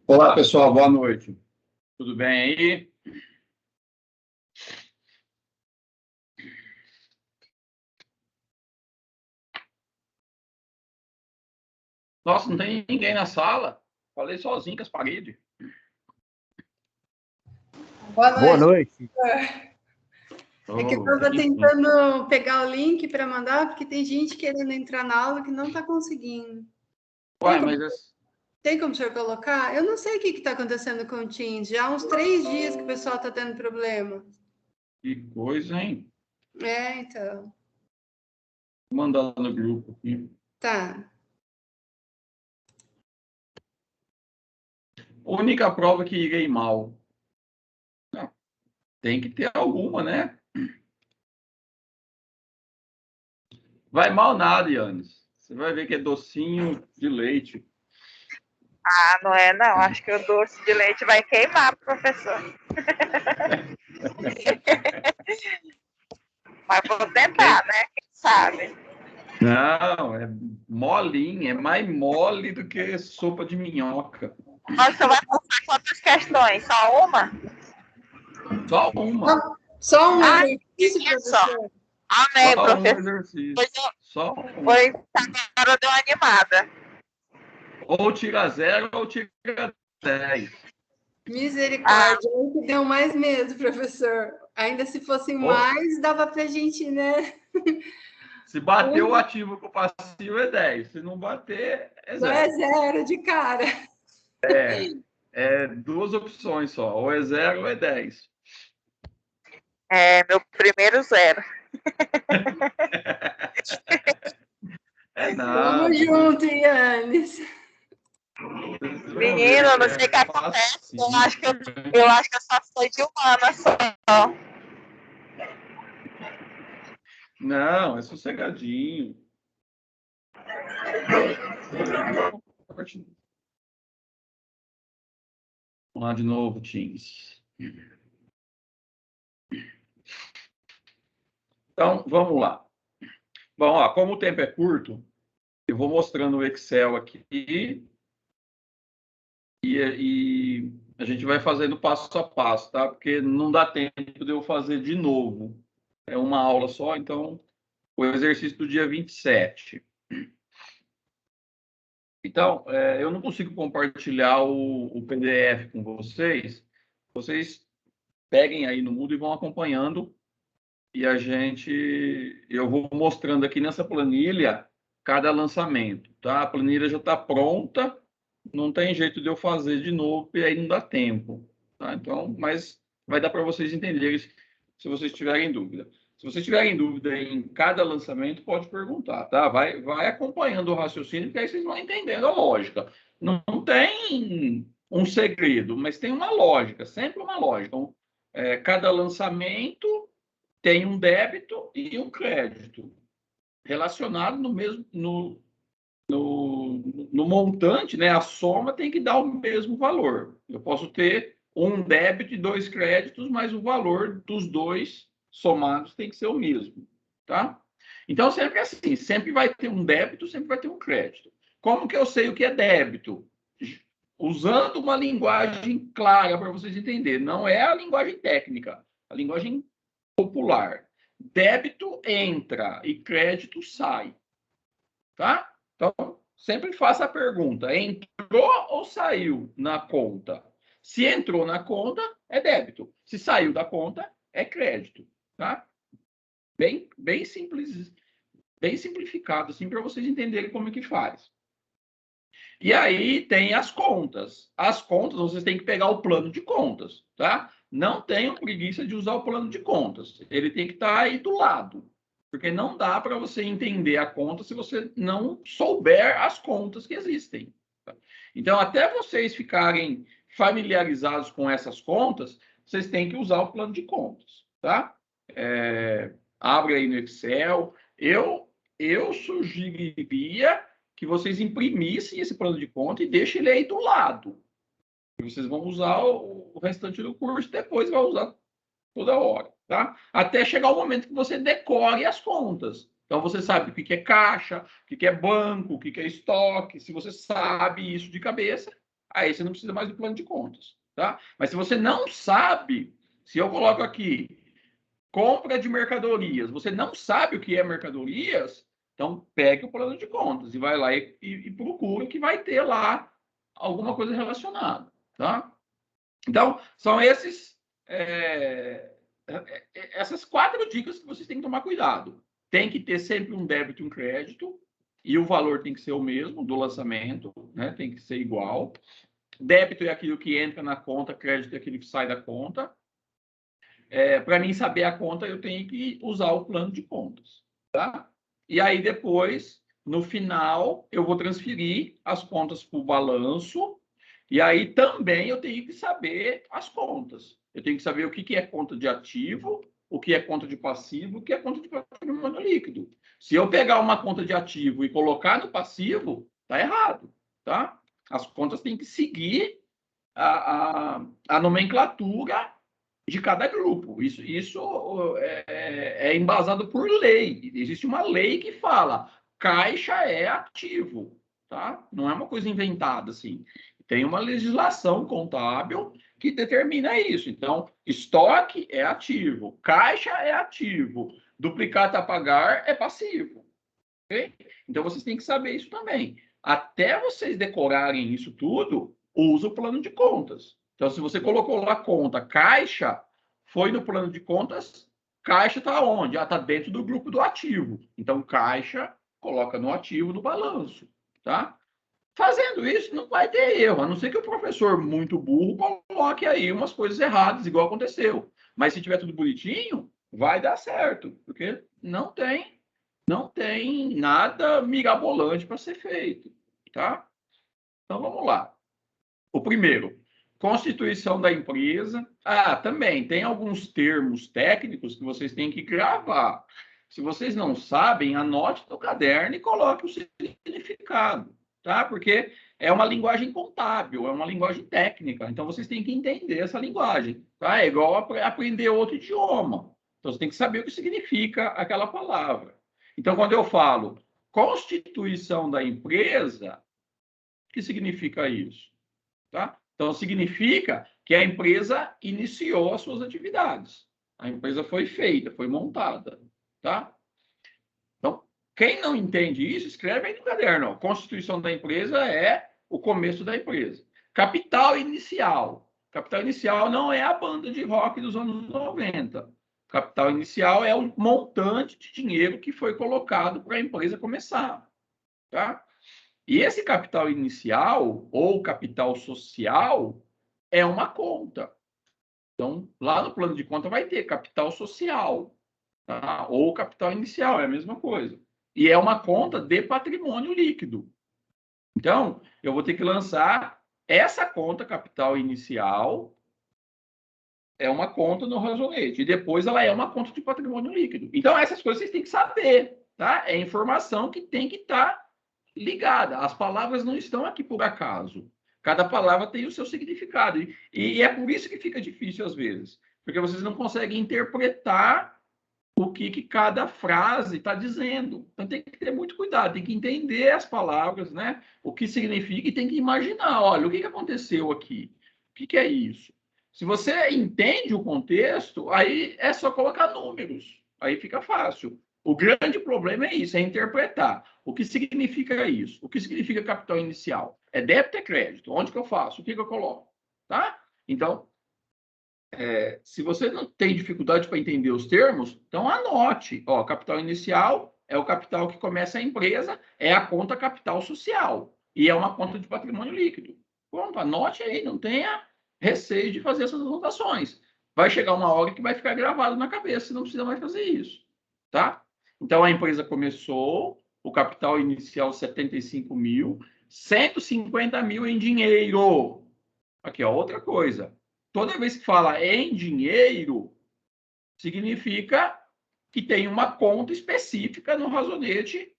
Olá, pessoal, boa noite. Tudo bem aí? Nossa, não tem ninguém na sala. Falei sozinho com as paredes. Boa noite. É que eu estava tentando pegar o link para mandar, porque tem gente querendo entrar na aula que não está conseguindo. Ué, mas... Tem como o senhor colocar? Eu não sei o que está acontecendo com o Teams. Já há uns 3 dias que o pessoal está tendo problema. Que coisa, hein? É, então. Vou mandar no grupo aqui. Tá. Única prova que irei mal. Não, tem que ter alguma, né? Vai mal nada, Yannis. Você vai ver que é docinho de leite. Ah, não é não. Acho que o doce de leite vai queimar, professor. Mas vou tentar, né? Quem sabe? Não, é molinho, é mais mole do que sopa de minhoca. Mas você vai passar quantas questões? Só uma? Só uma. Só um exercício, professor? Amém, Só um professor. exercício. Só um. Pois agora deu uma animada. Ou tira 0 ou tira 10. Misericórdia, é o que deu mais medo, professor. Ainda se fossem mais, dava pra gente, né? Se bater o ativo com o passivo é 10. Se não bater, é 0. Não é 0 de cara. É duas opções só. Ou é 0 ou é 10. É, meu primeiro 0. É nada. Vamos junto, Yannis. Menino, eu não sei o que acontece. Eu acho que eu só sou de humana só. Não, é sossegadinho. Vamos lá de novo, Teams. Então, vamos lá. Bom, ó, como o tempo é curto, eu vou mostrando o Excel aqui e a gente vai fazendo passo a passo, tá? Porque não dá tempo de eu fazer de novo. É uma aula só, então o exercício do dia 27. Então, eu não consigo compartilhar o PDF com vocês. Vocês peguem aí no Moodle e vão acompanhando e eu vou mostrando aqui nessa planilha cada lançamento, tá? A planilha já está pronta, não tem jeito de eu fazer de novo e aí não dá tempo, tá? Então, mas vai dar para vocês entenderem se vocês tiverem dúvida. Se vocês tiverem dúvida em cada lançamento, pode perguntar, tá? Vai acompanhando o raciocínio, que aí vocês vão entendendo a lógica. Não tem um segredo, mas tem uma lógica, sempre uma lógica. Então, cada lançamento tem um débito e um crédito relacionado no montante, né? A soma tem que dar o mesmo valor. Eu posso ter um débito e 2 créditos, mas o valor dos dois somados tem que ser o mesmo, tá? Então, sempre assim, sempre vai ter um débito, sempre vai ter um crédito. Como que eu sei o que é débito? Usando uma linguagem clara para vocês entenderem. Não é a linguagem técnica, a linguagem popular. Débito entra e crédito sai, tá? Então, sempre faça a pergunta: entrou ou saiu na conta? Se entrou na conta, é débito. Se saiu da conta, é crédito, tá? Bem simples, bem simplificado, assim, para vocês entenderem como é que faz. E aí tem as contas. As contas, vocês têm que pegar o plano de contas, tá? Não tenham preguiça de usar o plano de contas. Ele tem que estar aí do lado. Porque não dá para você entender a conta se você não souber as contas que existem. Tá? Então, até vocês ficarem familiarizados com essas contas, vocês têm que usar o plano de contas, tá? Abre aí no Excel. Eu sugeriria que vocês imprimissem esse plano de conta e deixem ele aí do lado. E vocês vão usar o restante do curso, depois vai usar toda hora, tá? Até chegar o momento que você decore as contas. Então, você sabe o que é caixa, o que é banco, o que é estoque. Se você sabe isso de cabeça, aí você não precisa mais do plano de contas, tá? Mas se você não sabe, se eu coloco aqui compra de mercadorias, você não sabe o que é mercadorias, então pegue o plano de contas e vai lá e procura que vai ter lá alguma coisa relacionada, tá? Então, são essas 4 dicas que vocês têm que tomar cuidado. Tem que ter sempre um débito e um crédito, e o valor tem que ser o mesmo do lançamento, né? Tem que ser igual. Débito é aquilo que entra na conta, crédito é aquilo que sai da conta. Para mim saber a conta, eu tenho que usar o plano de contas, tá? E aí depois, no final, eu vou transferir as contas para o balanço, e aí também eu tenho que saber as contas. Eu tenho que saber o que é conta de ativo, o que é conta de passivo, o que é conta de patrimônio líquido. Se eu pegar uma conta de ativo e colocar no passivo, tá errado, tá? As contas têm que seguir a nomenclatura de cada grupo. Isso é embasado por lei. Existe uma lei que fala caixa é ativo, tá? Não é uma coisa inventada assim. Tem uma legislação contábil que determina isso. Então, estoque é ativo, caixa é ativo, duplicata a pagar é passivo. Okay? Então, vocês têm que saber isso também. Até vocês decorarem isso tudo, usa o plano de contas. Então, se você colocou lá conta caixa, foi no plano de contas, caixa está onde? Está dentro do grupo do ativo. Então, caixa, coloca no ativo do balanço. Tá? Fazendo isso, não vai ter erro, a não ser que o professor muito burro coloque aí umas coisas erradas, igual aconteceu. Mas se tiver tudo bonitinho, vai dar certo, porque não tem nada mirabolante para ser feito, tá? Então vamos lá. O primeiro, constituição da empresa. Também tem alguns termos técnicos que vocês têm que gravar. Se vocês não sabem, anote no caderno e coloque o significado, tá? Porque é uma linguagem contábil, é uma linguagem técnica. Então vocês têm que entender essa linguagem, tá? É igual aprender outro idioma. Então você tem que saber o que significa aquela palavra. Então, quando eu falo constituição da empresa, o que significa isso? Tá? Então, significa que a empresa iniciou as suas atividades. A empresa foi feita, foi montada. Tá? Então, quem não entende isso, escreve aí no caderno. Ó. Constituição da empresa é o começo da empresa. Capital inicial. Capital inicial não é a banda de rock dos anos 90. Capital inicial é o montante de dinheiro que foi colocado para a empresa começar. Tá? E esse capital inicial, ou capital social, é uma conta. Então, lá no plano de conta vai ter capital social, tá? Ou capital inicial, é a mesma coisa. E é uma conta de patrimônio líquido. Então, eu vou ter que lançar essa conta capital inicial, é uma conta no razonete, e depois ela é uma conta de patrimônio líquido. Então, essas coisas vocês têm que saber, tá? É informação que tem que estar ligada. As palavras não estão aqui por acaso. Cada palavra tem o seu significado. E é por isso que fica difícil às vezes, porque vocês não conseguem interpretar o que cada frase está dizendo. Então tem que ter muito cuidado, tem que entender as palavras, né? O que significa e tem que imaginar, olha, o que aconteceu aqui? O que é isso? Se você entende o contexto, aí é só colocar números. Aí fica fácil. O grande problema é isso, é interpretar. O que significa isso? O que significa capital inicial? É débito ou crédito? Onde que eu faço? O que eu coloco? Tá? Então, se você não tem dificuldade para entender os termos, então anote. Ó, capital inicial é o capital que começa a empresa, é a conta capital social. E é uma conta de patrimônio líquido. Pronto, anote aí, não tenha receio de fazer essas anotações. Vai chegar uma hora que vai ficar gravado na cabeça, você não precisa mais fazer isso. Tá? Então, a empresa começou, o capital inicial 75 mil, 150 mil em dinheiro. Aqui, ó, outra coisa. Toda vez que fala em dinheiro, significa que tem uma conta específica no razonete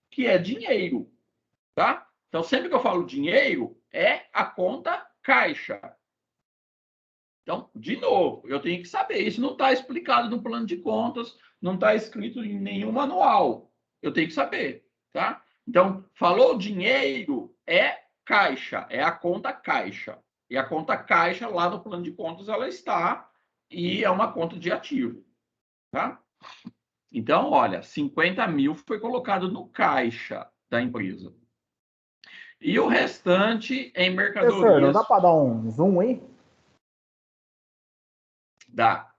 que é dinheiro. Tá? Então, sempre que eu falo dinheiro, é a conta caixa. Então, de novo, eu tenho que saber. Isso não está explicado no plano de contas, não está escrito em nenhum manual. eu tenho que saber, tá? Então, falou dinheiro, é caixa, é a conta caixa. E a conta caixa, lá no plano de contas, ela está, e é uma conta de ativo, tá? Então, olha, 50 mil foi colocado no caixa da empresa. E o restante em mercadorias... Professor, não dá para dar um zoom aí? Dá.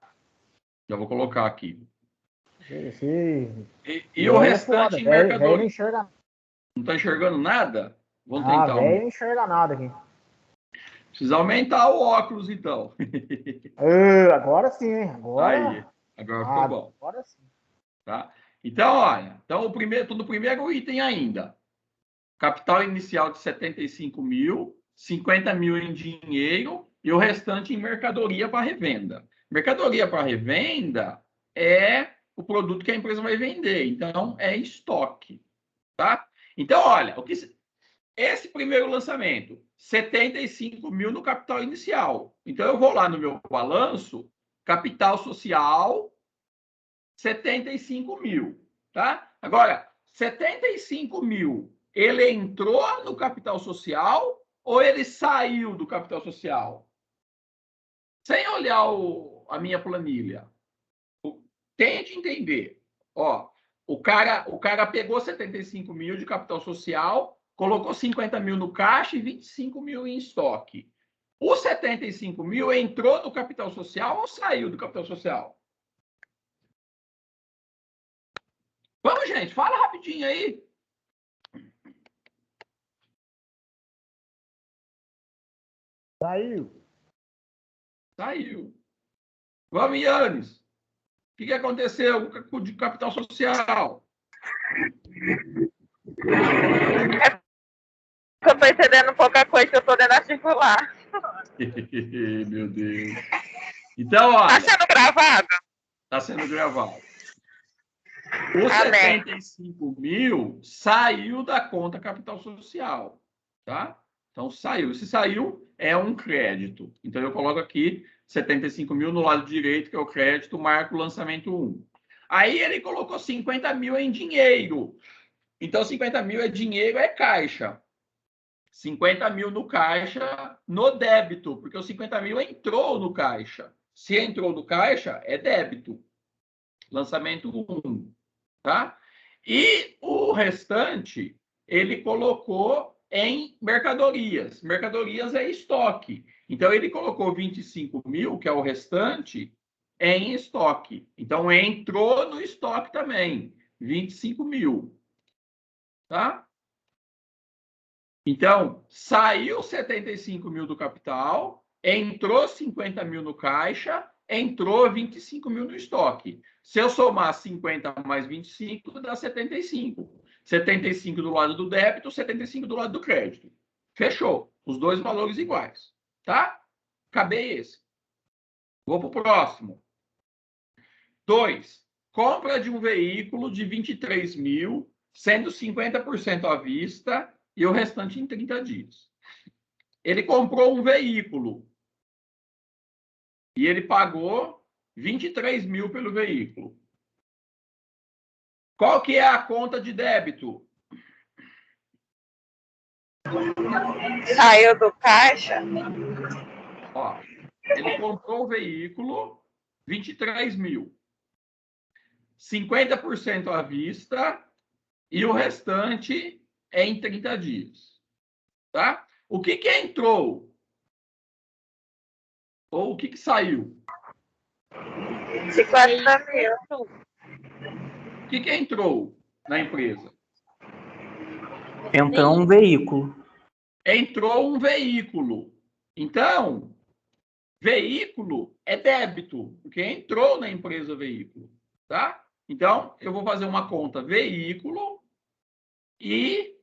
Já vou colocar aqui. E o Velho é restante foda, em velho não mercadorias... enxerga. Não está enxergando nada? Vamos Ah, tentar. velho não enxerga nada aqui. Precisa aumentar o óculos, então. Agora sim, hein? Aí, agora ficou bom. Agora sim. Tá? Então, olha, então tô no primeiro item ainda. Capital inicial de 75 mil, 50 mil em dinheiro e o restante em mercadoria para revenda. Mercadoria para revenda é o produto que a empresa vai vender, então é estoque, tá? Então, olha, esse primeiro lançamento, 75 mil no capital inicial. Então, eu vou lá no meu balanço, capital social, 75 mil, tá? Agora, 75 mil, ele entrou no capital social ou ele saiu do capital social? Sem olhar a minha planilha. Tente entender. Ó, o cara pegou 75 mil de capital social, colocou 50 mil no caixa e 25 mil em estoque. O 75 mil entrou no capital social ou saiu do capital social? Vamos, gente, fala rapidinho aí. Saiu. Vamos, Yannis. O que aconteceu com o capital social? Eu estou entendendo pouca coisa que eu estou dentro da circular. Meu Deus. Então, olha. Está sendo gravado? Está sendo gravado. O 75 mil saiu da conta capital social, tá? Então, saiu. Se saiu, é um crédito. Então, eu coloco aqui 75 mil no lado direito, que é o crédito, marco o lançamento 1. Aí, ele colocou 50 mil em dinheiro. Então, 50 mil é dinheiro, é caixa. 50 mil no caixa, no débito, porque o 50 mil entrou no caixa. Se entrou no caixa, é débito. Lançamento 1. Tá? E o restante, ele colocou em mercadorias. Mercadorias é estoque. Então, ele colocou 25 mil, que é o restante, em estoque. Então, entrou no estoque também, 25 mil. Tá? Então, saiu 75 mil do capital, entrou 50 mil no caixa, entrou 25 mil no estoque. Se eu somar 50 mais 25, dá 75. 75 do lado do débito, 75 do lado do crédito. Fechou. Os dois valores iguais. Tá? Acabei esse. Vou para o próximo. 2. Compra de um veículo de 23 mil, sendo 50% à vista e o restante em 30 dias. Ele comprou um veículo e ele pagou 23 mil pelo veículo. Qual que é a conta de débito? Saiu do caixa? Ó, ele comprou o veículo, 23 mil. 50% à vista e o restante é em 30 dias. Tá? O que entrou? Ou o que saiu? 50 mil. O que entrou na empresa? Entrou um veículo. Entrou um veículo. Então, veículo é débito, porque entrou na empresa veículo, tá? Então, eu vou fazer uma conta veículo e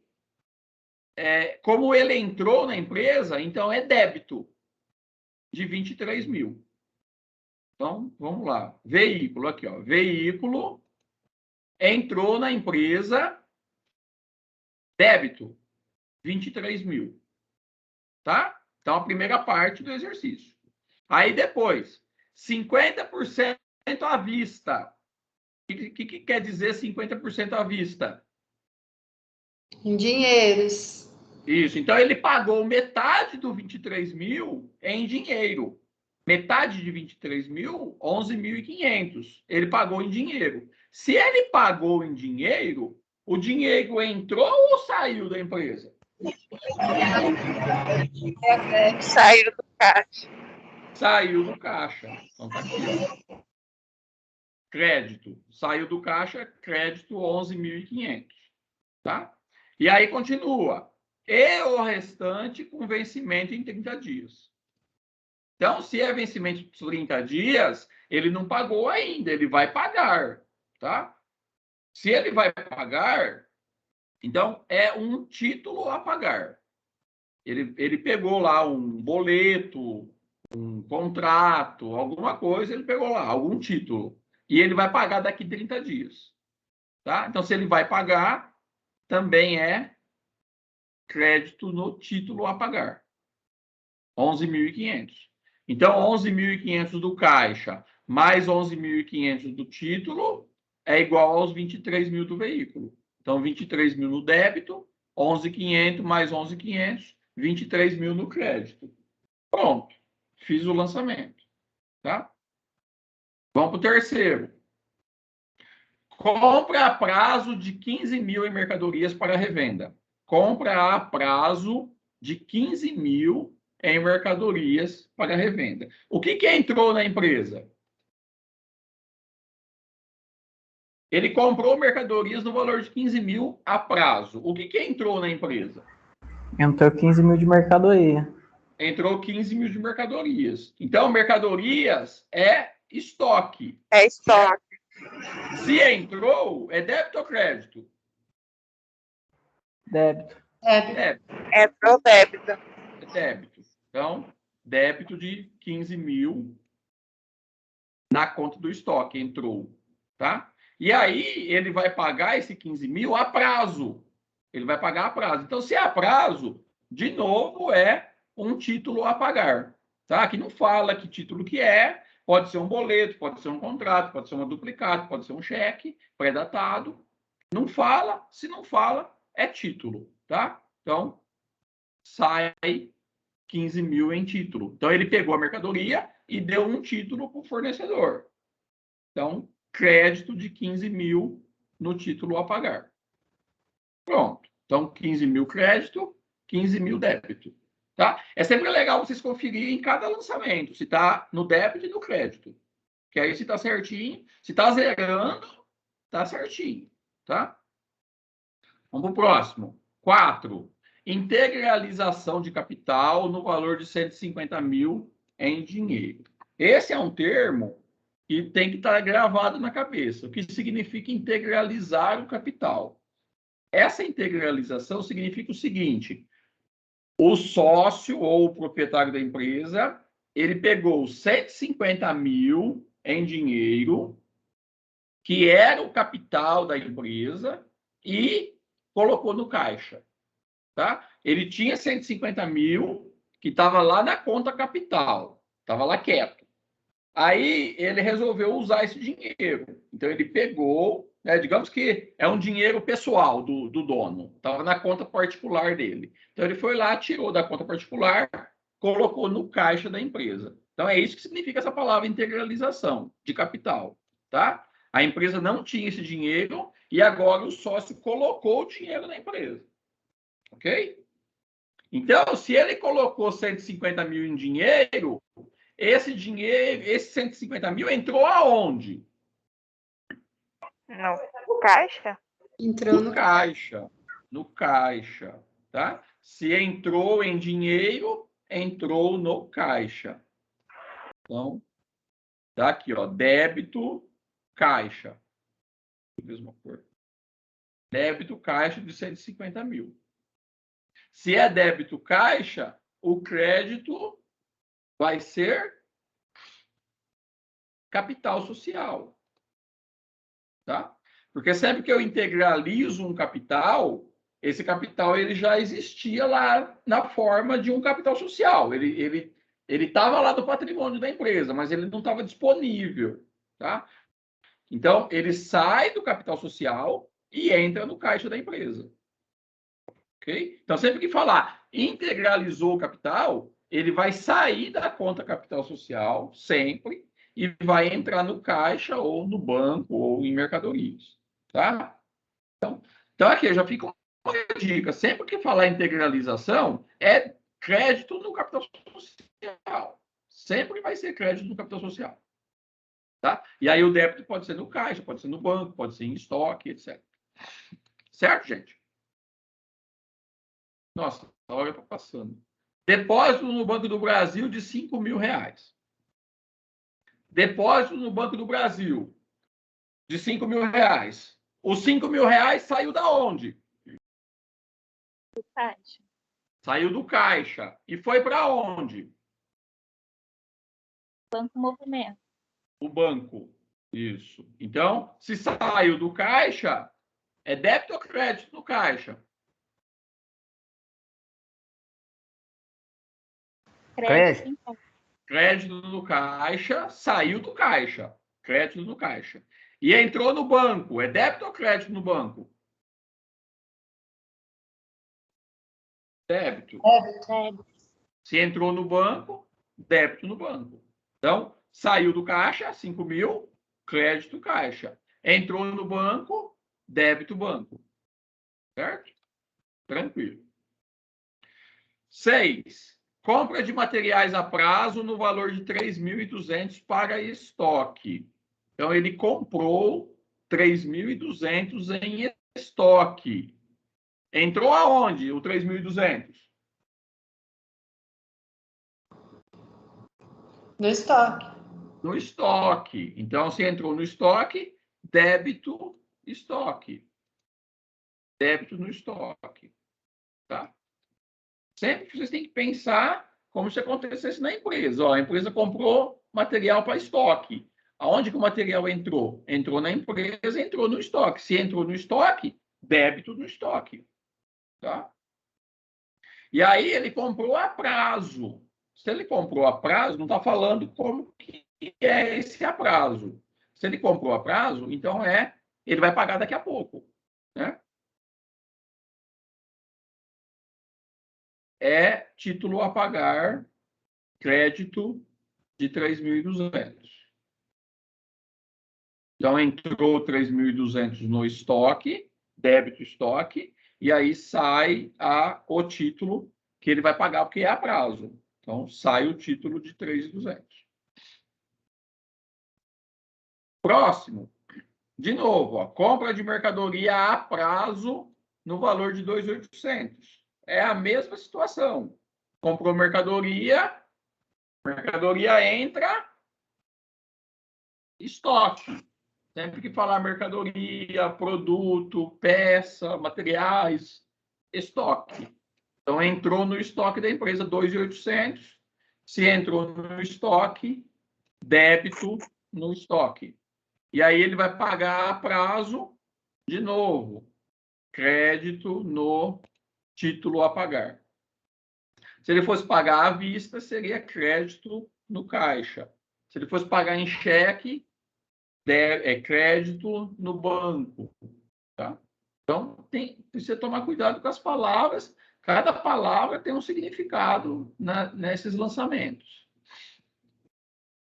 como ele entrou na empresa, então é débito de 23 mil. Então, vamos lá. Veículo, aqui, ó. Veículo entrou na empresa, débito, 23 mil. Tá? Então, a primeira parte do exercício. Aí, depois, 50% à vista. que quer dizer 50% à vista? Em dinheiros. Isso. Então, ele pagou metade do 23 mil em dinheiro. Metade de 23 mil, 11.500. Ele pagou em dinheiro. Se ele pagou em dinheiro, o dinheiro entrou ou saiu da empresa? Saíram do caixa. Saiu do caixa. Então, tá aqui, ó. Crédito. Saiu do caixa, crédito 11.500. Tá? E aí continua. E o restante com vencimento em 30 dias. Então, se é vencimento de 30 dias, ele não pagou ainda, ele vai pagar, tá? Se ele vai pagar, então é um título a pagar. Ele pegou lá um boleto, um contrato, alguma coisa, ele pegou lá, algum título. E ele vai pagar daqui 30 dias, tá? Então, se ele vai pagar, também é crédito no título a pagar. 11.500. Então, 11.500 do caixa mais 11.500 do título é igual aos 23 mil do veículo. Então, 23 mil no débito, 11.500 mais 11.500, 23 mil no crédito. Pronto. Fiz o lançamento. Tá? Vamos para o terceiro. Compra a prazo de 15 mil em mercadorias para revenda. Compra a prazo de 15 mil em mercadorias para revenda. O que entrou na empresa? Ele comprou mercadorias no valor de 15 mil a prazo. O que entrou na empresa? Entrou 15 mil de mercadoria. Entrou 15 mil de mercadorias. Então, mercadorias é estoque. É estoque. Se entrou, é débito ou crédito? Débito. Entrou débito. É débito. Então, débito de 15 mil na conta do estoque entrou, tá? E aí, ele vai pagar esse 15 mil a prazo. Ele vai pagar a prazo. Então, se é a prazo, de novo, é um título a pagar, tá? Que não fala que título que é, pode ser um boleto, pode ser um contrato, pode ser uma duplicata, pode ser um cheque pré-datado. Não fala, se não fala, é título, tá? Então, sai 15 mil em título. Então, ele pegou a mercadoria e deu um título para o fornecedor. Então, crédito de 15 mil no título a pagar. Pronto. Então, 15 mil crédito, 15 mil débito. Tá? É sempre legal vocês conferirem em cada lançamento, se está no débito e no crédito. Que aí, se está certinho, se está zerando, está certinho. Tá? Vamos para o próximo. 4. Integralização de capital no valor de 150 mil em dinheiro. Esse é um termo que tem que estar gravado na cabeça. O que significa integralizar o capital? Essa integralização significa o seguinte: o sócio ou o proprietário da empresa, ele pegou 150 mil em dinheiro, que era o capital da empresa, e colocou no caixa. Tá? Ele tinha 150 mil que estava lá na conta capital, estava lá quieto. Aí ele resolveu usar esse dinheiro. Então ele pegou, né, digamos que é um dinheiro pessoal do dono, estava na conta particular dele. Então ele foi lá, tirou da conta particular, colocou no caixa da empresa. Então é isso que significa essa palavra integralização de capital. Tá? A empresa não tinha esse dinheiro e agora o sócio colocou o dinheiro na empresa. Ok? Então, se ele colocou 150 mil em dinheiro, esse dinheiro, esse 150 mil entrou aonde? No caixa? Entrou No caixa. No caixa. Tá? Se entrou em dinheiro, entrou no caixa. Então, tá aqui, ó, débito, caixa. Mesma cor. Débito, caixa de 150 mil. Se é débito caixa, o crédito vai ser capital social. Tá? Porque sempre que eu integralizo um capital, esse capital ele já existia lá na forma de um capital social. Ele estava lá no patrimônio da empresa, mas ele não estava disponível. Tá? Então, ele sai do capital social e entra no caixa da empresa. Ok? Então, sempre que falar integralizou o capital, ele vai sair da conta capital social, sempre, e vai entrar no caixa, ou no banco, ou em mercadorias. Tá? Então aqui já fica uma dica. Sempre que falar integralização, é crédito no capital social. Sempre vai ser crédito no capital social. Tá? E aí o débito pode ser no caixa, pode ser no banco, pode ser em estoque, etc. Certo, gente? Nossa, a hora está passando. Depósito no Banco do Brasil de R$5.000. Depósito no Banco do Brasil de R$5.000. Os R$5.000 saiu da onde? Do caixa. Saiu do caixa. E foi para onde? Banco Movimento. O banco. Isso. Então, se saiu do caixa, é débito ou crédito no caixa? Crédito. Então. Crédito no caixa, saiu do caixa. Crédito no caixa. E entrou no banco. É débito ou crédito no banco? Débito. Débito. Se entrou no banco, débito no banco. Então, saiu do caixa, 5.000, crédito caixa. Entrou no banco, débito banco. Certo? Tranquilo. 6. Compra de materiais a prazo no valor de 3.200 para estoque. Então, ele comprou 3.200 em estoque. Entrou aonde o 3.200? No estoque. No estoque. Então, se entrou no estoque, débito estoque. Débito no estoque. Tá? Sempre que vocês têm que pensar como se acontecesse na empresa. Ó, a empresa comprou material para estoque. Aonde que o material entrou? Entrou na empresa, entrou no estoque. Se entrou no estoque, débito no estoque. Tá? E aí ele comprou a prazo. Se ele comprou a prazo, não está falando como que é esse a prazo. Se ele comprou a prazo, então ele vai pagar daqui a pouco. Né? É título a pagar, crédito de 3.200. Então, entrou 3.200 no estoque, débito estoque, e aí sai o título que ele vai pagar, porque é a prazo. Então, sai o título de 3.200. Próximo. De novo, ó, compra de mercadoria a prazo no valor de 2.800. É a mesma situação. Comprou mercadoria entra, estoque. Sempre que falar mercadoria, produto, peça, materiais, estoque. Então, entrou no estoque da empresa 2.800. Se entrou no estoque, débito no estoque. E aí ele vai pagar a prazo, de novo, crédito no título a pagar. Se ele fosse pagar à vista, seria crédito no caixa. Se ele fosse pagar em cheque, é crédito no banco. Tá? Então, precisa tomar cuidado com as palavras. Cada palavra tem um significado nesses lançamentos.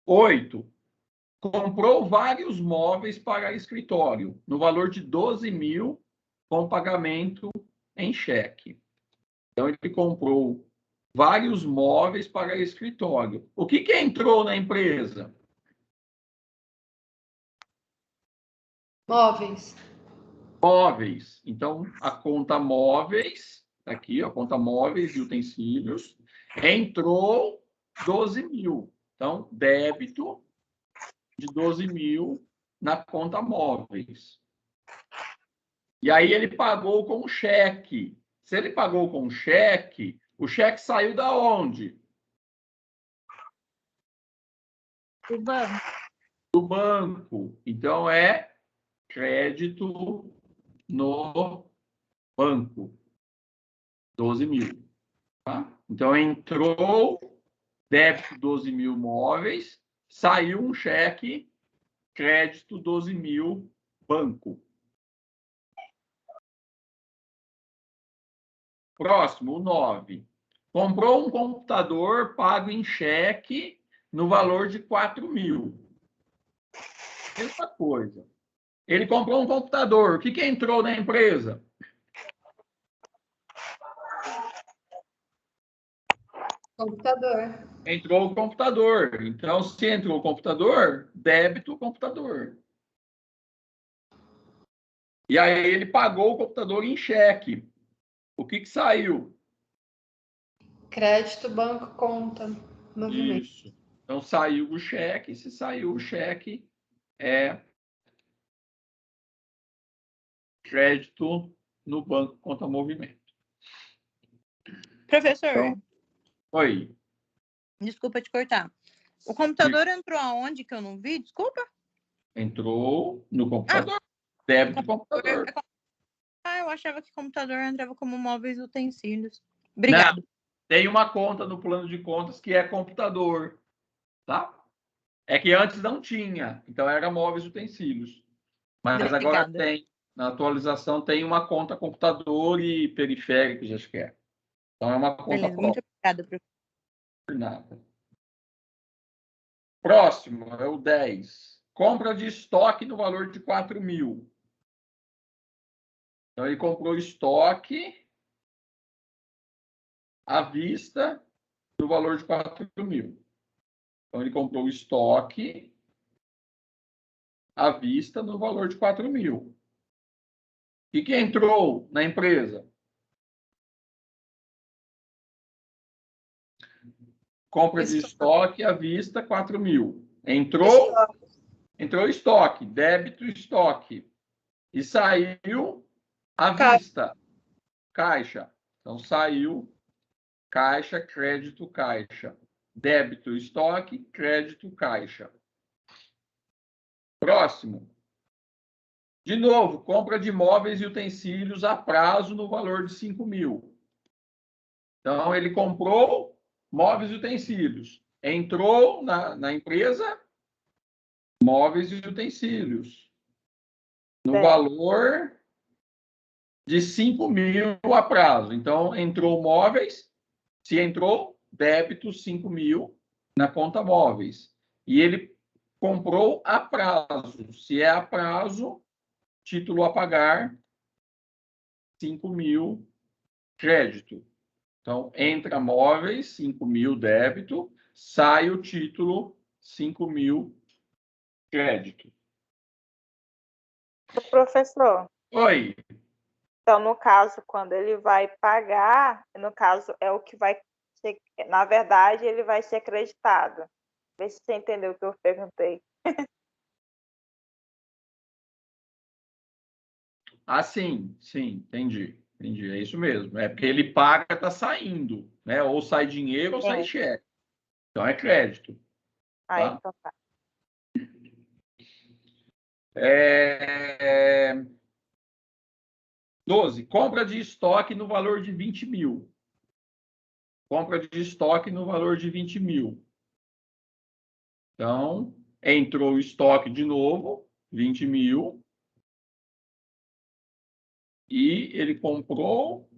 8. Comprou vários móveis para escritório, no valor de 12.000, com pagamento em cheque. Então, ele comprou vários móveis para escritório. O que entrou na empresa? Móveis. Móveis. Então, a conta móveis, aqui, a conta móveis e utensílios, entrou 12.000. Então, débito de 12.000 na conta móveis. E aí ele pagou com cheque. Se ele pagou com cheque, o cheque saiu da onde? Do banco. Do banco. Então, é crédito no banco. 12.000. Tá? Então, entrou débito 12.000 móveis, saiu um cheque crédito 12 mil, banco. Próximo, o 9. Comprou um computador pago em cheque no valor de 4 mil. Mesma coisa. Ele comprou um computador. O que entrou na empresa? Computador. Entrou o computador. Então, se entrou o computador, débito o computador. E aí ele pagou o computador em cheque. O que saiu? Crédito, banco, conta, movimento. Isso. Então, saiu o cheque. Se saiu o cheque, é crédito no banco conta movimento. Professor, Então, oi. desculpa te cortar. O computador entrou aonde que eu não vi? Desculpa. Entrou no computador. Débito do computador. Eu achava que computador entrava como móveis e utensílios. Obrigado. Não, tem uma conta no plano de contas que é computador, tá? É que antes não tinha, então era móveis e utensílios. Mas agora Obrigada. tem. Na atualização tem uma conta computador e periféricos, acho que é. Então é uma conta Beleza, própria. muito obrigada, professor. Nada. Próximo é o 10. Compra de estoque no valor de 4 mil. Então ele comprou estoque à vista no valor de 4 mil. Então ele comprou estoque à vista no valor de 4 mil. E que entrou na empresa? Compra de estoque à vista, 4 mil. Entrou estoque, débito estoque. E saiu à vista, caixa. Então, saiu caixa, crédito, caixa. Débito estoque, crédito, caixa. Próximo. De novo, compra de móveis e utensílios a prazo no valor de 5 mil. Então, ele comprou móveis e utensílios. Entrou na empresa, móveis e utensílios. No valor de 5 mil a prazo. Então, entrou móveis. Se entrou, débito 5 mil na conta móveis. E ele comprou a prazo. Se é a prazo, título a pagar, 5 mil crédito. Então, entra móveis, 5 mil débito, sai o título, 5 mil crédito. Professor, Oi, então, no caso, quando ele vai pagar, no caso, é o que vai ser, na verdade, ele vai ser acreditado. Vê se você entendeu o que eu perguntei. sim, entendi. Entendi, é isso mesmo. É porque ele paga, está saindo, né? Ou sai dinheiro ou sai cheque. Então é crédito. Ah, Tá? então tá. 12. Compra de estoque no valor de 20 mil. Compra de estoque no valor de 20 mil. Então, entrou o estoque de novo, 20 mil. E ele comprou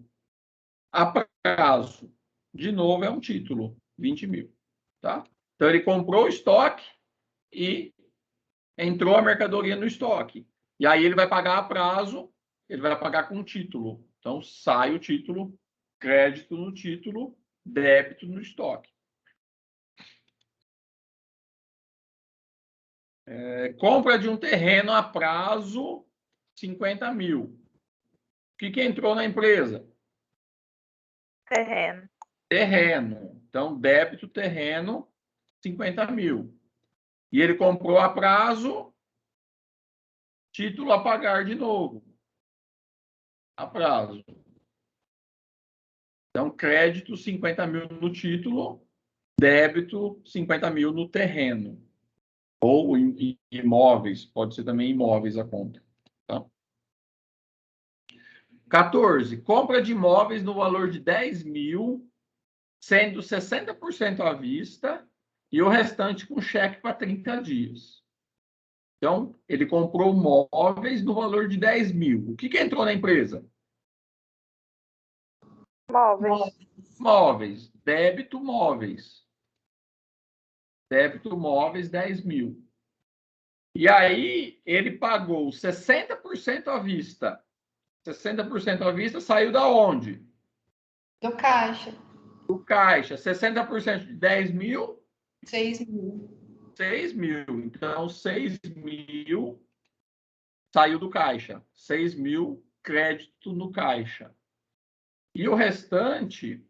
a prazo. De novo, é um título, 20 mil. Tá? Então, ele comprou o estoque e entrou a mercadoria no estoque. E aí ele vai pagar a prazo, ele vai pagar com título. Então, sai o título, crédito no título, débito no estoque. Compra de um terreno a prazo, 50 mil. O que entrou na empresa? Terreno. Terreno. Então, débito terreno, 50 mil. E ele comprou a prazo, título a pagar de novo. A prazo. Então, crédito, 50 mil no título, débito, 50 mil no terreno. Ou em imóveis, pode ser também imóveis a conta. Tá? 14. Compra de imóveis no valor de 10 mil, sendo 60% à vista e o restante com cheque para 30 dias. Então, ele comprou móveis no valor de 10 mil. O que entrou na empresa? Móveis. Móveis. Débito móveis. Débito móveis, 10 mil. E aí, ele pagou 60% à vista. 60% à vista saiu da onde? Do caixa. Do caixa. 60% de 10 mil? 6 mil. 6 mil. Então, 6 mil saiu do caixa. 6 mil crédito no caixa. E o restante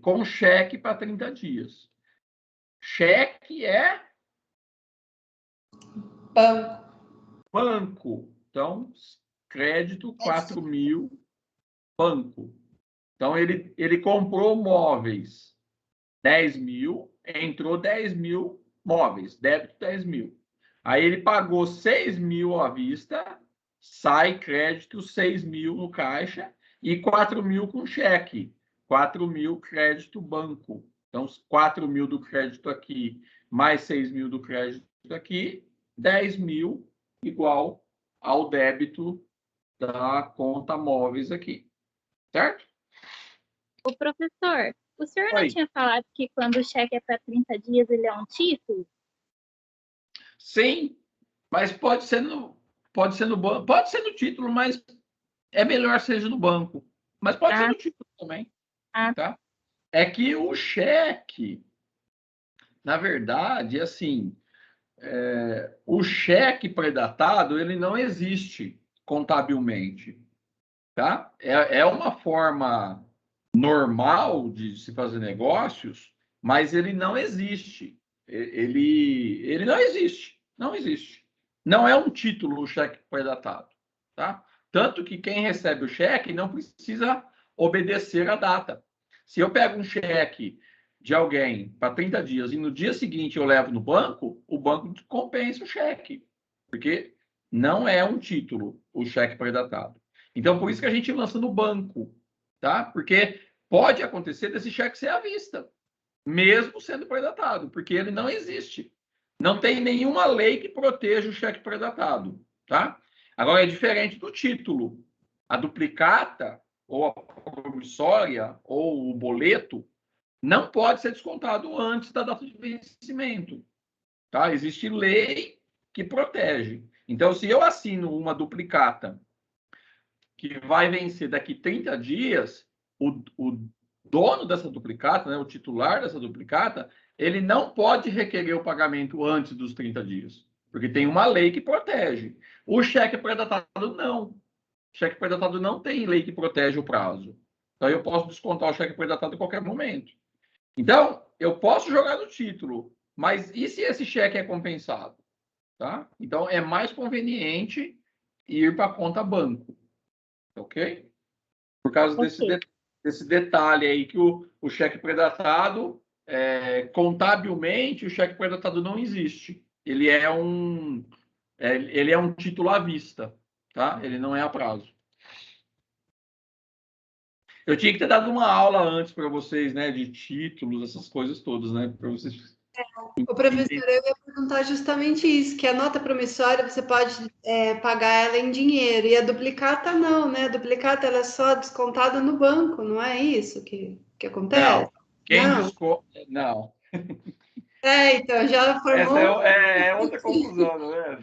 com cheque para 30 dias. Cheque é Banco. banco. Então, crédito 4 mil, banco. Então, ele comprou móveis 10 mil, entrou 10 mil móveis, débito 10 mil. Aí ele pagou 6 mil à vista, sai crédito 6 mil no caixa e 4 mil com cheque. 4 mil crédito banco. Então, 4 mil do crédito aqui, mais 6 mil do crédito aqui, 10 mil igual ao débito da conta móveis aqui. Certo? O professor, o senhor não Oi. tinha falado que quando o cheque é para 30 dias, ele é um título? Sim, mas pode ser no banco, pode ser no título, mas é melhor seja no banco. Mas pode ser no título também. Tá? É que o cheque, na verdade, assim, o cheque pré-datado, ele não existe contabilmente. Tá? É uma forma normal de se fazer negócios, mas ele não existe. Ele não existe. Não existe. Não é um título o cheque pré-datado. Tá? Tanto que quem recebe o cheque não precisa obedecer a data. Se eu pego um cheque de alguém para 30 dias e no dia seguinte eu levo no banco, o banco compensa o cheque. Porque não é um título o cheque pré-datado. Então, por isso que a gente lança no banco, tá? Porque pode acontecer desse cheque ser à vista, mesmo sendo pré-datado, porque ele não existe. Não tem nenhuma lei que proteja o cheque pré-datado, tá? Agora, é diferente do título. A duplicata, ou a promissória, ou o boleto, não pode ser descontado antes da data de vencimento, tá? Existe lei que protege. Então, se eu assino uma duplicata que vai vencer daqui 30 dias, o dono dessa duplicata, né, o titular dessa duplicata, ele não pode requerer o pagamento antes dos 30 dias, porque tem uma lei que protege. O cheque pré-datado não. O cheque pré-datado não tem lei que protege o prazo. Então, eu posso descontar o cheque pré-datado em qualquer momento. Então, eu posso jogar no título, mas e se esse cheque é compensado? Tá? Então, é mais conveniente ir para a conta banco. Ok? Por causa desse detalhe aí que o cheque pré-datado, contabilmente, o cheque pré-datado não existe. Ele é um título à vista, tá? Ele não é a prazo. Eu tinha que ter dado uma aula antes para vocês, né, de títulos, essas coisas todas, né, para vocês. O professor, eu ia perguntar justamente isso, que a nota promissória você pode pagar ela em dinheiro, e a duplicata não, né? A duplicata ela é só descontada no banco, não é isso que acontece? Não, quem desconta... Não. Então, já formou... Essa é outra conclusão, não é?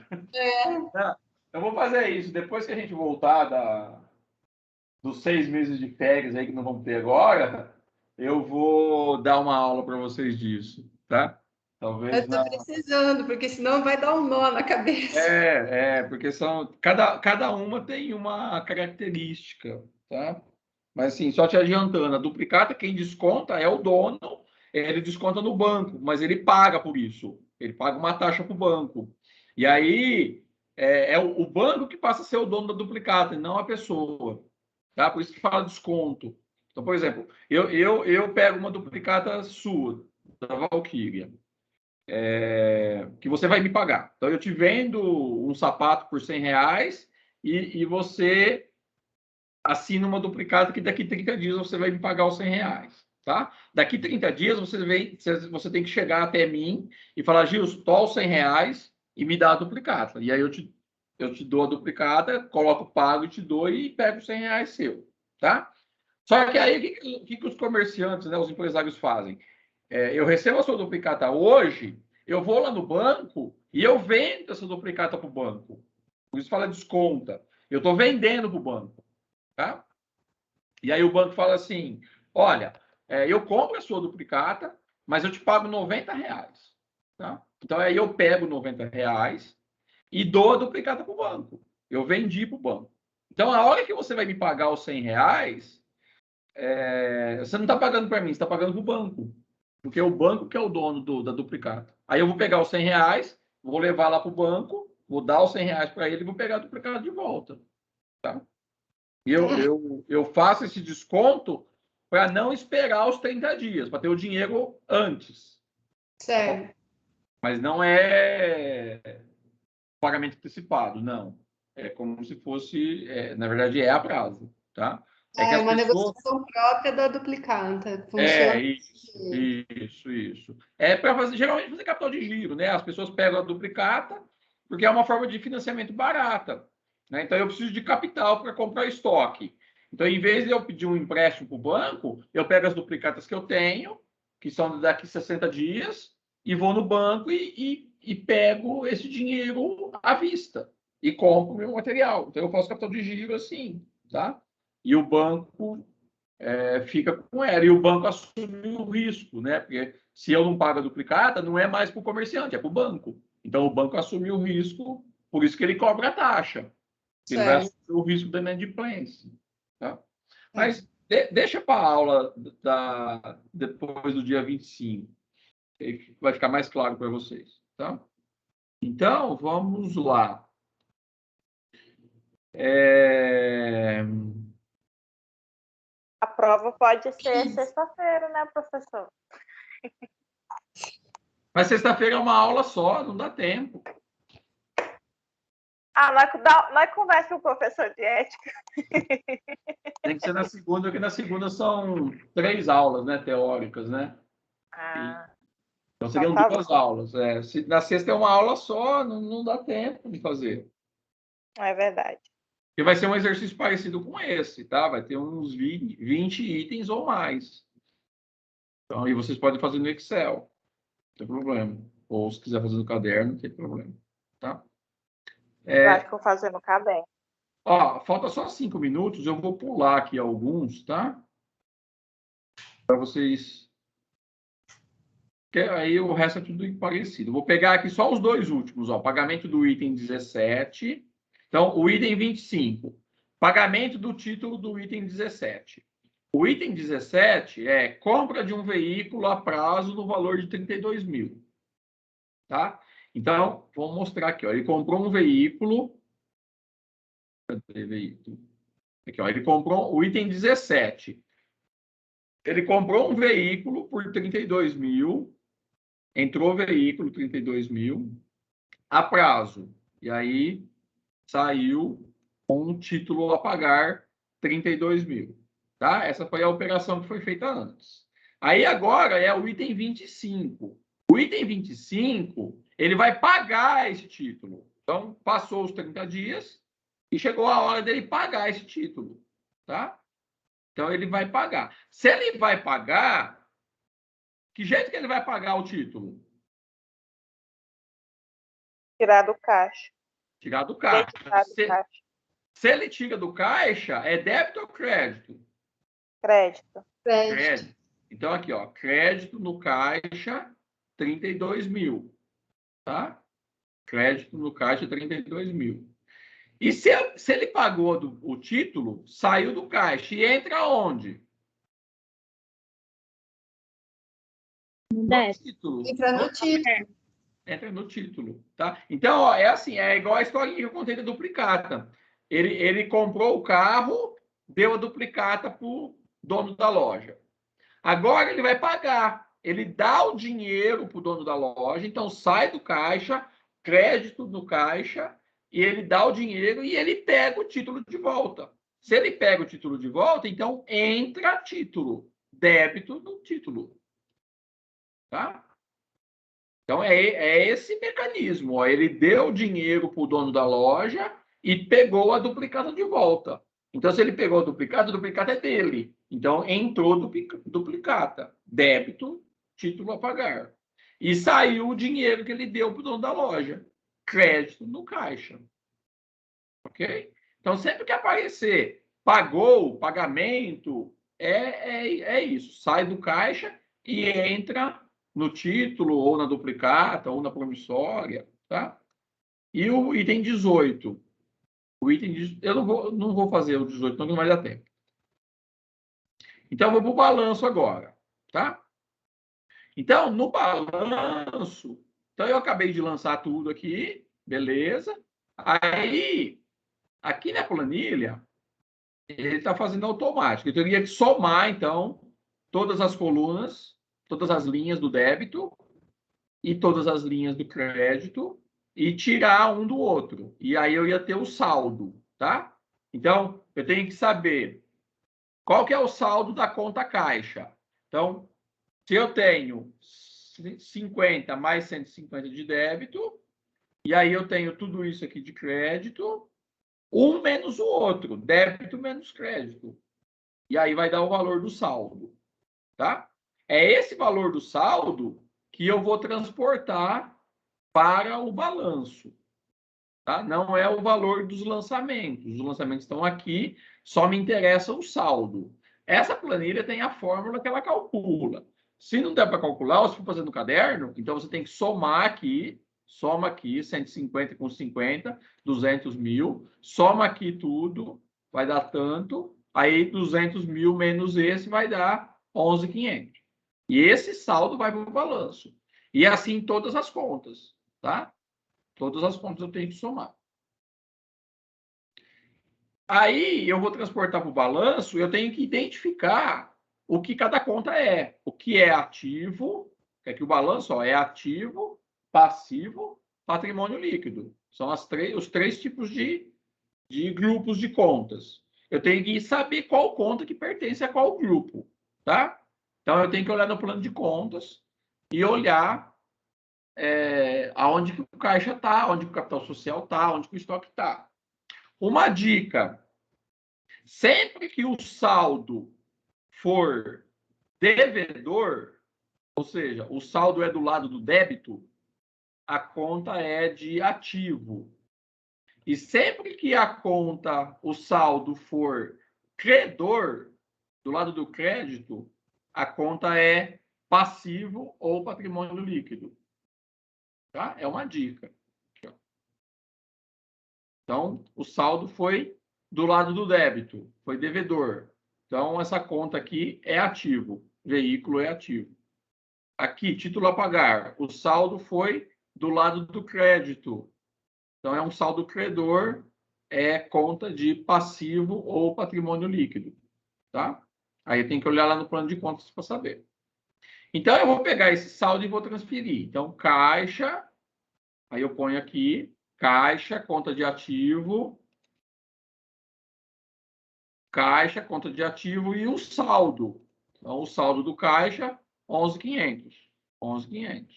Eu vou fazer isso, depois que a gente voltar dos 6 meses de férias aí que não vamos ter agora, eu vou dar uma aula para vocês disso, tá? Talvez eu estou precisando, porque senão vai dar um nó na cabeça. porque cada uma tem uma característica, tá? Mas assim, só te adiantando, a duplicata, quem desconta é o dono, ele desconta no banco, mas ele paga por isso. Ele paga uma taxa para o banco. E aí, é o banco que passa a ser o dono da duplicata, e não a pessoa. Tá? Por isso que fala desconto. Então, por exemplo, eu pego uma duplicata sua, da Valkyria, que você vai me pagar. Então, eu te vendo um sapato por R$100 e você assina uma duplicata que daqui 30 dias você vai me pagar os R$100. Tá? Daqui 30 dias você tem que chegar até mim e falar, Gilson, tô os R$100, e me dá a duplicata. E aí eu te dou a duplicata, coloco pago e te dou e pego os R$100 seu, tá? Só que aí, o que os comerciantes, né, os empresários fazem? Eu recebo a sua duplicata hoje, eu vou lá no banco e eu vendo essa duplicata para o banco. Por isso fala desconta. Eu estou vendendo para o banco, tá? E aí o banco fala assim, olha, eu compro a sua duplicata, mas eu te pago R$90, tá? Então aí eu pego R$90 e dou a duplicata para o banco. Eu vendi para o banco. Então, a hora que você vai me pagar os R$100, você não está pagando para mim, você está pagando para o banco. Porque é o banco que é o dono da duplicata. Aí eu vou pegar os R$100, vou levar lá para o banco, vou dar os R$100 para ele e vou pegar a duplicata de volta. Tá? E eu faço esse desconto para não esperar os 30 dias, para ter o dinheiro antes. Certo. Mas não é pagamento antecipado, não. É como se fosse, na verdade, é a prazo, tá? É que as uma pessoas... negociação própria da duplicata. Funciona. Isso. É para fazer, geralmente, fazer capital de giro, né? As pessoas pegam a duplicata porque é uma forma de financiamento barata, né? Então, eu preciso de capital para comprar estoque. Então, em vez de eu pedir um empréstimo para o banco, eu pego as duplicatas que eu tenho, que são daqui 60 dias, e vou no banco e pego esse dinheiro à vista e compro o meu material. Então, eu faço capital de giro assim, tá? E o banco fica com ela. E o banco assume o risco, né? Porque se eu não pago a duplicata, não é mais para o comerciante, é para o banco. Então, o banco assume o risco, por isso que ele cobra a taxa. Ele vai assumir o risco da inadimplência. Tá? Mas deixa para a aula depois do dia 25. Vai ficar mais claro para vocês. Tá? Então, vamos lá. A prova pode ser sexta-feira, né, professor? Mas sexta-feira é uma aula só, não dá tempo. Nós conversa com o professor de ética. Tem que ser na segunda, porque na segunda são 3 aulas, né, teóricas, né? Então seriam 2 aulas. Se na sexta é uma aula só, não dá tempo de fazer. É verdade. Porque vai ser um exercício parecido com esse, tá? Vai ter uns 20 itens ou mais. Então, e vocês podem fazer no Excel, não tem problema. Ou se quiser fazer no caderno, não tem problema, tá? Eu acho que vou fazer no caderno. Falta só 5 minutos, eu vou pular aqui alguns, tá? Para vocês... Que aí o resto é tudo parecido. Vou pegar aqui só os 2 últimos, pagamento do item 17. Então, o item 25. Pagamento do título do item 17. O item 17 é compra de um veículo a prazo no valor de 32 mil. Tá? Então, vou mostrar aqui. Ele comprou um veículo. Cadê veículo? Aqui, ele comprou o item 17. Ele comprou um veículo por 32 mil. Entrou o veículo, 32 mil, a prazo. E aí saiu com um título a pagar 32 mil. Tá? Essa foi a operação que foi feita antes. Aí agora é o item 25. O item 25, ele vai pagar esse título. Então, passou os 30 dias e chegou a hora dele pagar esse título. Tá? Então, ele vai pagar. Se ele vai pagar, que jeito que ele vai pagar o título? Tirar do caixa. Tirar do caixa. Se ele tira do caixa, é débito ou crédito? Crédito. Crédito. Então, aqui, crédito no caixa, 32 mil. Tá? Crédito no caixa, 32 mil. E se ele pagou o título, saiu do caixa e entra onde? No título. Entra no título. Entra no título, tá? Então, é assim, é igual a historinha que eu contei da duplicata. Ele comprou o carro, deu a duplicata para o dono da loja. Agora ele vai pagar. Ele dá o dinheiro para o dono da loja, então sai do caixa, crédito no caixa, e ele dá o dinheiro e ele pega o título de volta. Se ele pega o título de volta, então entra título, débito no título. Tá? Então, é esse mecanismo. Ó. Ele deu dinheiro para o dono da loja e pegou a duplicata de volta. Então, se ele pegou a duplicata é dele. Então, entrou duplicata. Débito, título a pagar. E saiu o dinheiro que ele deu para o dono da loja. Crédito no caixa. Ok? Então, sempre que aparecer pagou, pagamento, é isso. Sai do caixa e entra no título, ou na duplicata, ou na promissória, tá? E o item 18. O item eu não vou fazer o 18, não vai dar tempo. Então, eu vou para o balanço agora, tá? Então, no balanço, então eu acabei de lançar tudo aqui, beleza? Aí, aqui na planilha, ele está fazendo automático. Eu teria que somar, então, todas as colunas, todas as linhas do débito e todas as linhas do crédito e tirar um do outro. E aí eu ia ter o saldo, tá? Então, eu tenho que saber qual que é o saldo da conta caixa. Então, se eu tenho 50 mais 150 de débito, e aí eu tenho tudo isso aqui de crédito, um menos o outro, débito menos crédito. E aí vai dar o valor do saldo, tá? É esse valor do saldo que eu vou transportar para o balanço, tá? Não é o valor dos lançamentos. Os lançamentos estão aqui, só me interessa o saldo. Essa planilha tem a fórmula que ela calcula. Se não der para calcular, ou se for fazer no caderno, então você tem que somar aqui, soma aqui, 150 com 50, 200 mil, soma aqui tudo, vai dar tanto, aí 200 mil menos esse vai dar 11.500. E esse saldo vai para o balanço. E assim todas as contas, tá? Todas as contas eu tenho que somar. Aí eu vou transportar para o balanço, eu tenho que identificar o que cada conta é. O que é ativo, que aqui o balanço ó, é ativo, passivo, patrimônio líquido. São os três tipos de grupos de contas. Eu tenho que saber qual conta que pertence a qual grupo, tá? Então eu tenho que olhar no plano de contas e olhar aonde que o caixa está, onde que o capital social está, onde que o estoque está. Uma dica: sempre que o saldo for devedor, ou seja, o saldo é do lado do débito, a conta é de ativo. E sempre que a conta, o saldo for credor, do lado do crédito, a conta é passivo ou patrimônio líquido. Tá? É uma dica. Então, o saldo foi do lado do débito, foi devedor. Então, essa conta aqui é ativo, veículo é ativo. Aqui, título a pagar, o saldo foi do lado do crédito. Então, é um saldo credor, é conta de passivo ou patrimônio líquido. Tá? Aí tem que olhar lá no plano de contas para saber. Então, eu vou pegar esse saldo e vou transferir. Então, caixa, aí eu ponho aqui, caixa, conta de ativo, caixa, conta de ativo e o saldo. Então, o saldo do caixa, 11.500. 11.500.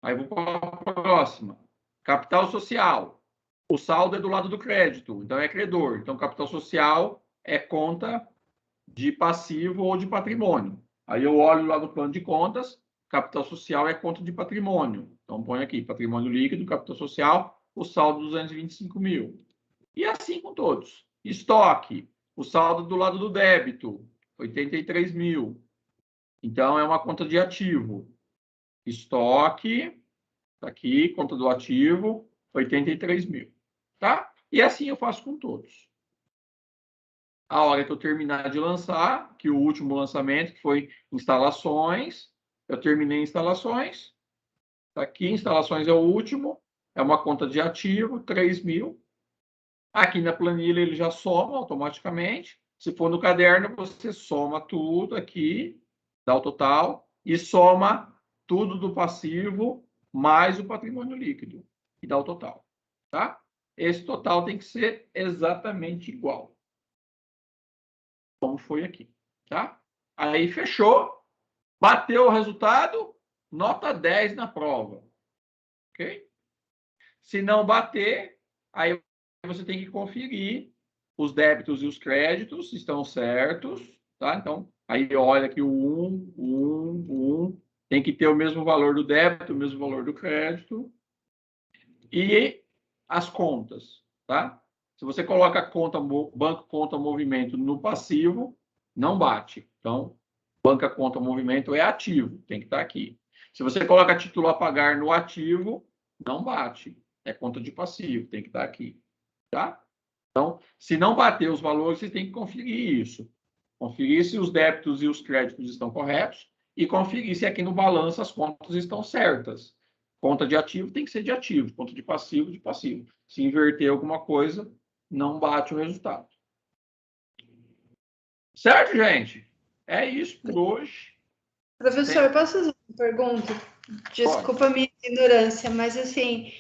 Aí vou para a próxima. Capital social. O saldo é do lado do crédito, então é credor. Então, capital social é conta de passivo ou de patrimônio. Aí eu olho lá no plano de contas, capital social é conta de patrimônio. Então, põe aqui, patrimônio líquido, capital social, o saldo 225 mil. E assim com todos. Estoque, o saldo do lado do débito, 83 mil. Então, é uma conta de ativo. Estoque, tá aqui, conta do ativo, 83 mil. Tá? E assim eu faço com todos. A hora que eu terminar de lançar, que o último lançamento, que foi instalações, eu terminei instalações. Tá aqui, instalações é o último, é uma conta de ativo, 3 mil. Aqui na planilha ele já soma automaticamente. Se for no caderno, você soma tudo aqui, dá o total, e soma tudo do passivo mais o patrimônio líquido, e dá o total. Tá? Esse total tem que ser exatamente igual. Como foi aqui. Tá? Aí fechou, bateu o resultado, nota 10 na prova. Ok? Se não bater, aí você tem que conferir os débitos e os créditos estão certos, tá? Então, aí olha que o 1 tem que ter o mesmo valor do débito, o mesmo valor do crédito. E as contas, tá? Se você coloca banco, conta, movimento no passivo, não bate. Então, banca, conta, movimento é ativo, tem que estar aqui. Se você coloca título a pagar no ativo, não bate. É conta de passivo, tem que estar aqui, tá? Então, se não bater os valores, você tem que conferir isso. Conferir se os débitos e os créditos estão corretos e conferir se aqui no balanço as contas estão certas. Conta de ativo tem que ser de ativo, conta de passivo, de passivo. Se inverter alguma coisa, não bate o resultado. Certo, gente? É isso por hoje. Professor, posso fazer uma pergunta? Desculpa a minha ignorância, mas assim,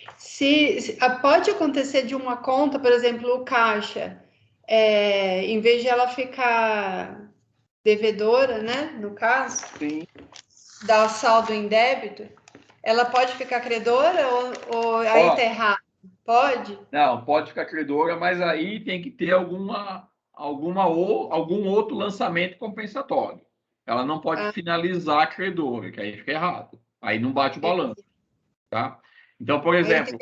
pode acontecer de uma conta, por exemplo, o caixa, em vez de ela ficar devedora, né, no caso, Sim. dar o saldo em débito, ela pode ficar credora ou aí tá errado? Pode? Não, pode ficar credora, mas aí tem que ter algum outro lançamento compensatório. Ela não pode finalizar a credora, que aí fica errado. Aí não bate o balanço, tá? Então, por exemplo,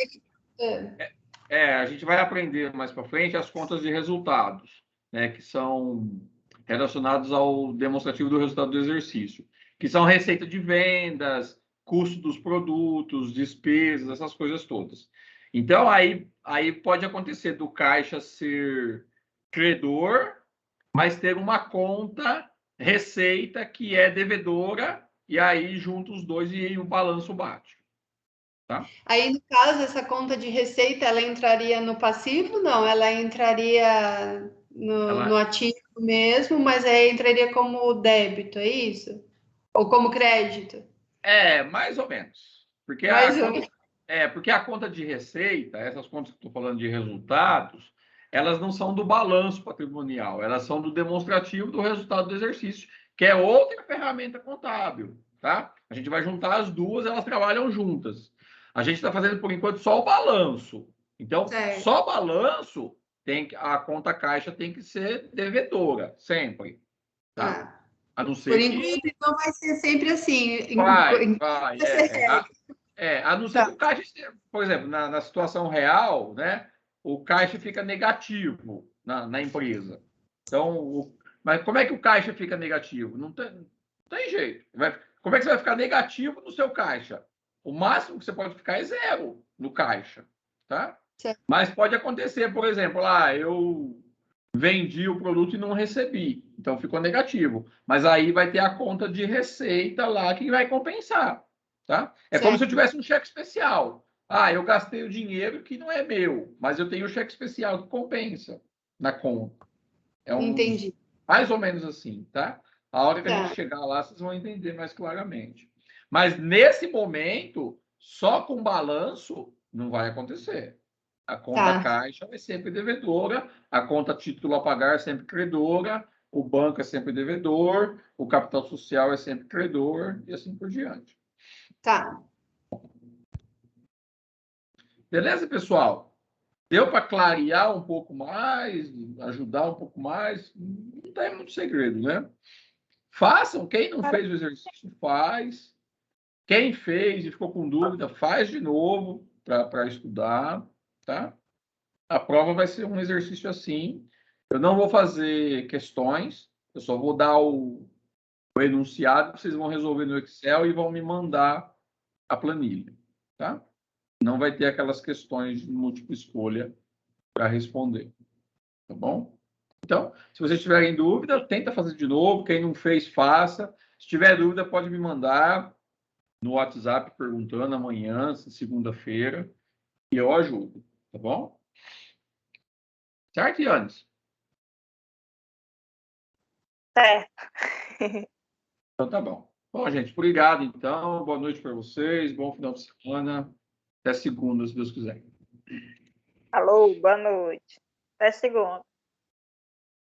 a gente vai aprender mais para frente as contas de resultados, né, que são relacionados ao demonstrativo do resultado do exercício, que são receita de vendas, custo dos produtos, despesas, essas coisas todas. Então, aí pode acontecer do caixa ser credor, mas ter uma conta receita que é devedora, e aí junta os dois e o balanço bate. Tá? Aí, no caso, essa conta de receita, ela entraria no passivo? Não, ela entraria no ativo mesmo, mas aí entraria como débito, é isso? Ou como crédito? Mais ou menos. Porque porque a conta de receita, essas contas que estou falando de resultados, elas não são do balanço patrimonial, elas são do demonstrativo do resultado do exercício, que é outra ferramenta contábil, tá? A gente vai juntar as duas, elas trabalham juntas. A gente está fazendo, por enquanto, só o balanço. Então, só balanço, a conta caixa tem que ser devedora, sempre. Tá? A não ser por enquanto, então vai ser sempre assim. Vai. A não ser que o caixa, por exemplo, na situação real, né, o caixa fica negativo na empresa. Então, mas como é que o caixa fica negativo? Não tem jeito. Como é que você vai ficar negativo no seu caixa? O máximo que você pode ficar é 0 no caixa, tá? Certo. Mas pode acontecer, por exemplo, eu vendi o produto e não recebi, então ficou negativo. Mas aí vai ter a conta de receita lá que vai compensar, tá? É como se eu tivesse um cheque especial. Eu gastei o dinheiro que não é meu, mas eu tenho o cheque especial que compensa na conta. Entendi. Mais ou menos assim, tá? A hora que a gente chegar lá, vocês vão entender mais claramente. Mas nesse momento, só com balanço, não vai acontecer. A conta caixa é sempre devedora, a conta título a pagar é sempre credora, o banco é sempre devedor, o capital social é sempre credor e assim por diante. Tá. Beleza, pessoal? Deu para clarear um pouco mais, ajudar um pouco mais? Não tem muito segredo, né? Façam. Quem não fez o exercício, faz. Quem fez e ficou com dúvida, faz de novo para estudar, tá? A prova vai ser um exercício assim. Eu não vou fazer questões, eu só vou dar o enunciado, vocês vão resolver no Excel e vão me mandar a planilha, tá? Não vai ter aquelas questões de múltipla escolha para responder, tá bom? Então, se vocês tiverem dúvida, tenta fazer de novo. Quem não fez, faça. Se tiver dúvida, pode me mandar no WhatsApp perguntando amanhã, segunda-feira, e eu ajudo, tá bom? Certo, Yannis? Certo. Então tá bom. Bom, gente, obrigado então. Boa noite para vocês. Bom final de semana. Até segunda, se Deus quiser. Alô, boa noite. Até segunda.